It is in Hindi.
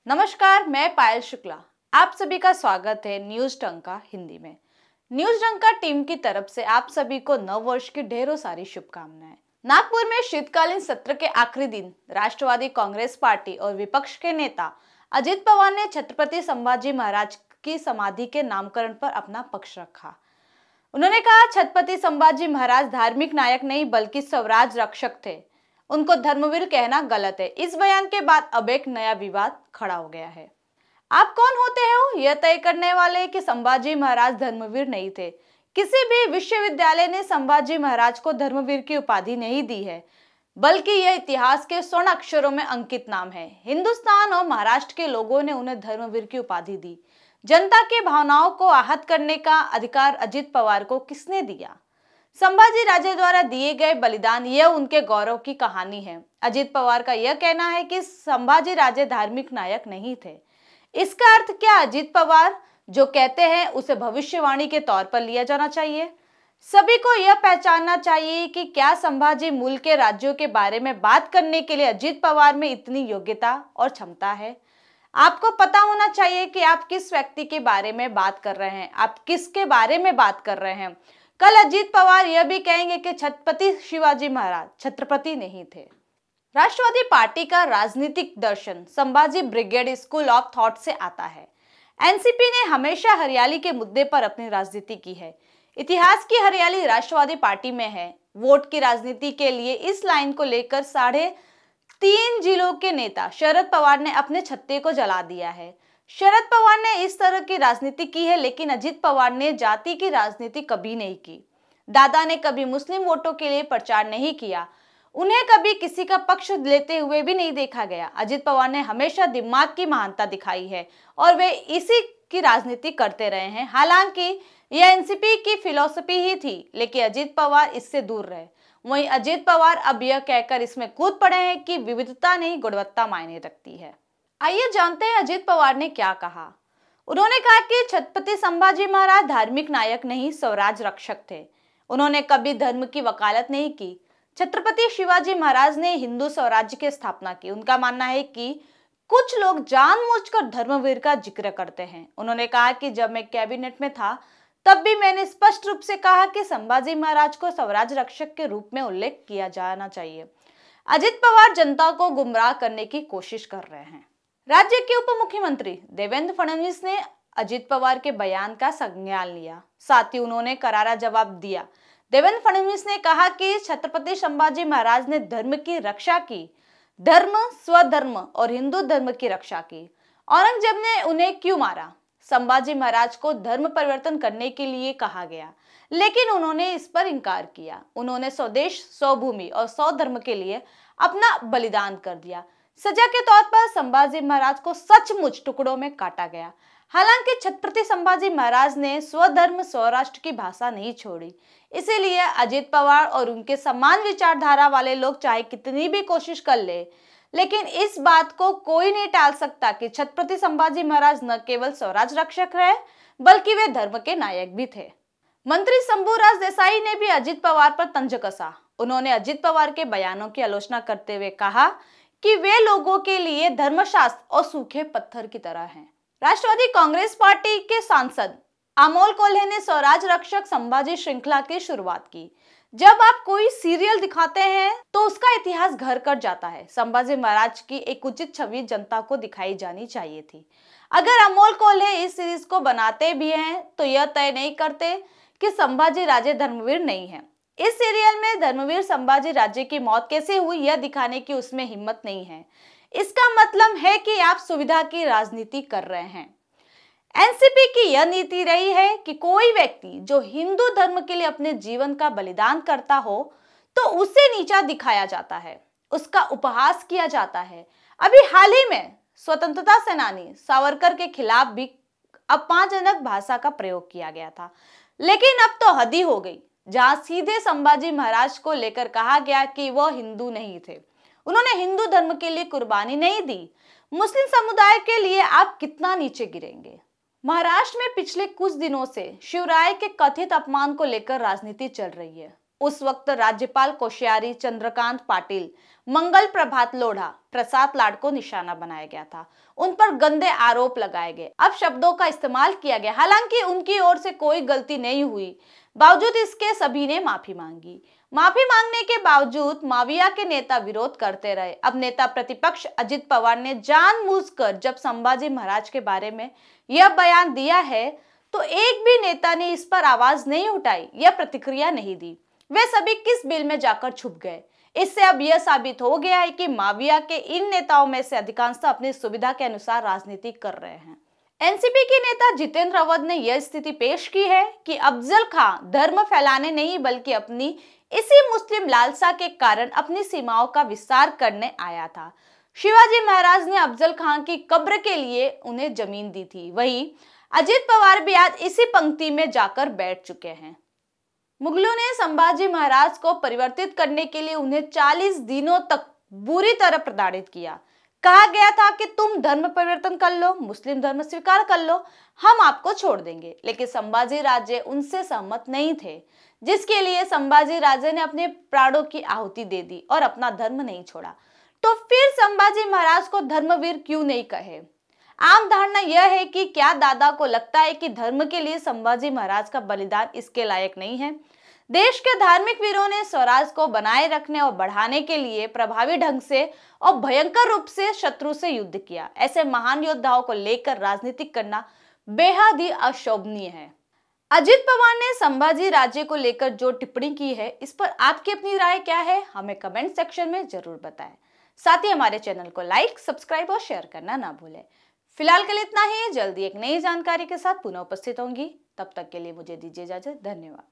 नमस्कार, मैं पायल शुक्ला। आप सभी का स्वागत है न्यूज डंका हिंदी में। न्यूज डंका टीम की तरफ से आप सभी को नव वर्ष की ढेरों सारी शुभकामनाएं। नागपुर में शीतकालीन सत्र के आखिरी दिन राष्ट्रवादी कांग्रेस पार्टी और विपक्ष के नेता अजित पवार ने छत्रपति संभाजी महाराज की समाधि के नामकरण पर अपना पक्ष रखा। उन्होंने कहा, छत्रपति संभाजी महाराज धार्मिक नायक नहीं बल्कि स्वराज रक्षक थे। उनको धर्मवीर कहना गलत है। इस बयान के बाद अब एक नया विवाद खड़ा हो गया है। आप कौन होते हो यह तय करने वाले कि संभाजी महाराज धर्मवीर नहीं थे। किसी भी विश्वविद्यालय ने संभाजी महाराज को धर्मवीर की उपाधि नहीं दी है, बल्कि यह इतिहास के स्वर्ण अक्षरों में अंकित नाम है। हिंदुस्तान और महाराष्ट्र के लोगों ने उन्हें धर्मवीर की उपाधि दी। जनता की भावनाओं को आहत करने का अधिकार अजित पवार को किसने दिया? संभाजी राजे द्वारा दिए गए बलिदान, यह उनके गौरव की कहानी है। अजित पवार का यह कहना है कि संभाजी राजे धार्मिक नायक नहीं थे। इसका अर्थ क्या अजित पवार जो कहते हैं उसे भविष्यवाणी के तौर पर लिया जाना चाहिए? सभी को यह पहचानना चाहिए कि क्या संभाजी मूल के राज्यों के बारे में बात करने के लिए अजित पवार में इतनी योग्यता और क्षमता है? आपको पता होना चाहिए कि आप किस व्यक्ति के बारे में बात कर रहे हैं, आप किसके बारे में बात कर रहे हैं। कल अजित पवार यह भी कहेंगे कि छत्रपति शिवाजी महाराज छत्रपति नहीं थे। राष्ट्रवादी पार्टी का राजनीतिक दर्शन Sambhaji Brigade school of thought से आता है। एनसीपी ने हमेशा हरियाली के मुद्दे पर अपनी राजनीति की है। इतिहास की हरियाली राष्ट्रवादी पार्टी में है। वोट की राजनीति के लिए इस लाइन को लेकर 3.5 जिलों के नेता शरद पवार ने अपने छत्ते को जला दिया है। शरद पवार ने इस तरह की राजनीति की है, लेकिन अजित पवार ने जाति की राजनीति कभी नहीं की। दादा ने कभी मुस्लिम वोटों के लिए प्रचार नहीं किया। उन्हें कभी किसी का पक्ष लेते हुए भी नहीं देखा गया। अजित पवार ने हमेशा दिमाग की महानता दिखाई है और वे इसी की राजनीति करते रहे हैं। हालांकि यह एनसीपी की फिलॉसफी ही थी, लेकिन अजित पवार इससे दूर रहे। वहीं अजित पवार अब यह कहकर इसमें कूद पड़े हैं कि विविधता नहीं गुणवत्ता मायने रखती है। आइए जानते हैं अजित पवार ने क्या कहा। उन्होंने कहा कि छत्रपति संभाजी महाराज धार्मिक नायक नहीं स्वराज रक्षक थे। उन्होंने कभी धर्म की वकालत नहीं की। छत्रपति शिवाजी महाराज ने हिंदू स्वराज्य की स्थापना की। उनका मानना है कि कुछ लोग जानबूझकर धर्मवीर का जिक्र करते हैं। उन्होंने कहा कि जब मैं कैबिनेट में था तब भी मैंने स्पष्ट रूप से कहा कि संभाजी महाराज को स्वराज रक्षक के रूप में उल्लेख किया जाना चाहिए। अजित पवार जनता को गुमराह करने की कोशिश कर रहे हैं। राज्य के उप मुख्यमंत्री देवेंद्र फडणवीस ने अजित पवार के बयान का संज्ञान लिया। साथ ही उन्होंने करारा जवाब दिया। देवेंद्र फडणवीस ने कहा कि छत्रपति संभाजी महाराज ने धर्म की रक्षा की, धर्म, स्वधर्म और हिंदू धर्म की रक्षा की। औरंगजेब ने उन्हें क्यों मारा? संभाजी महाराज को धर्म परिवर्तन करने के लिए कहा गया, लेकिन उन्होंने इस पर इंकार किया। उन्होंने स्वदेश, स्वभूमि और स्वधर्म के लिए अपना बलिदान कर दिया। सजा के तौर पर संभाजी महाराज को सचमुच टुकड़ों में काटा गया। हालांकि छत्रपति संभाजी महाराज ने स्वधर्म स्वराष्ट्र की भाषा नहीं छोड़ी। इसीलिए अजित पवार और उनके समान विचारधारा वाले लोग चाहे कितनी भी कोशिश कर ले, लेकिन इस बात को कोई नहीं टाल सकता कि छत्रपति संभाजी महाराज न केवल स्वराज रक्षक रहे, बल्कि वे धर्म के नायक भी थे। मंत्री शंभूराज देसाई ने भी अजित पवार पर तंज कसा। उन्होंने अजित पवार के बयानों की आलोचना करते हुए कहा कि वे लोगों के लिए धर्मशास्त्र और सूखे पत्थर की तरह हैं। राष्ट्रवादी कांग्रेस पार्टी के सांसद अमोल कोल्हे ने स्वराज रक्षक संभाजी श्रृंखला की शुरुआत की। जब आप कोई सीरियल दिखाते हैं तो उसका इतिहास घर कर जाता है। संभाजी महाराज की एक उचित छवि जनता को दिखाई जानी चाहिए थी। अगर अमोल कोल्हे इस सीरीज को बनाते भी हैं तो यह तय नहीं करते कि संभाजी राजे धर्मवीर नहीं है। इस सीरियल में धर्मवीर संभाजी राजे की मौत कैसे हुई यह दिखाने की उसमें हिम्मत नहीं है। इसका मतलब है कि आप सुविधा की राजनीति कर रहे हैं। एनसीपी की यह नीति रही है कि कोई व्यक्ति जो हिंदू धर्म के लिए अपने जीवन का बलिदान करता हो तो उसे नीचा दिखाया जाता है, उसका उपहास किया जाता है। अभी हाल ही में स्वतंत्रता सेनानी सावरकर के खिलाफ भी अपमानजनक भाषा का प्रयोग किया गया था, लेकिन अब तो हद ही हो गई, जहां सीधे संभाजी महाराज को लेकर कहा गया कि वह हिंदू नहीं थे, उन्होंने हिंदू धर्म के लिए कुर्बानी नहीं दी। मुस्लिम समुदाय के लिए आप कितना नीचे गिरेंगे? महाराष्ट्र में पिछले कुछ दिनों से शिवराय के कथित अपमान को लेकर राजनीति चल रही है। उस वक्त राज्यपाल कोश्यारी, चंद्रकांत पाटिल, मंगल प्रभात लोढ़ा, प्रसाद लाड को निशाना बनाया गया था। उन पर गंदे आरोप लगाए गए, अब शब्दों का इस्तेमाल किया गया। हालांकि उनकी ओर से कोई गलती नहीं हुई, बावजूद इसके सभी ने माफी मांगी। माफी मांगने के बावजूद माविया के नेता विरोध करते रहे। अब नेता प्रतिपक्ष अजित पवार ने जानबूझकर जब संभाजी महाराज के बारे में यह बयान दिया है तो एक भी नेता ने इस पर आवाज नहीं उठाई या प्रतिक्रिया नहीं दी। वे सभी किस बिल में जाकर छुप गए। इससे अब यह साबित हो गया है कि माविया के इन नेताओं में से अधिकांश अपनी सुविधा के अनुसार राजनीति कर रहे हैं। एनसीपी के नेता जितेंद्र अवध ने यह स्थिति पेश की है कि अफजल खान धर्म फैलाने नहीं बल्कि अपनी इसी मुस्लिम लालसा के कारण अपनी सीमाओं का विस्तार करने आया था। शिवाजी महाराज ने अफजल खान की कब्र के लिए उन्हें जमीन दी थी। वहीं अजित पवार भी आज इसी पंक्ति में जाकर बैठ चुके हैं। मुगलों ने संभाजी महाराज को परिवर्तित करने के लिए उन्हें 40 दिनों तक बुरी तरह प्रताड़ित किया। कहा गया था कि तुम धर्म परिवर्तन कर लो, मुस्लिम धर्म स्वीकार कर लो, हम आपको छोड़ देंगे। लेकिन संभाजी राजे उनसे सहमत नहीं थे, जिसके लिए संभाजी राजे ने अपने प्राणों की आहुति दे दी और अपना धर्म नहीं छोड़ा। तो फिर संभाजी महाराज को धर्मवीर क्यों नहीं कहे? आम धारणा यह है कि क्या दादा को लगता है कि धर्म के लिए संभाजी महाराज का बलिदान इसके लायक नहीं है? देश के धार्मिक वीरों ने स्वराज को बनाए रखने और बढ़ाने के लिए प्रभावी ढंग से और भयंकर रूप से शत्रु से युद्ध किया। ऐसे महान योद्धाओं को लेकर राजनीति करना बेहद ही अशोभनीय है। अजित पवार ने संभाजी राज्य को लेकर जो टिप्पणी की है, इस पर आपकी अपनी राय क्या है, हमें कमेंट सेक्शन में जरूर बताएं। साथ ही हमारे चैनल को लाइक, सब्सक्राइब और शेयर करना ना भूलें। फिलहाल के लिए इतना ही। जल्दी एक नई जानकारी के साथ पुनः उपस्थित होंगी। तब तक के लिए मुझे दीजिए इजाजत। धन्यवाद।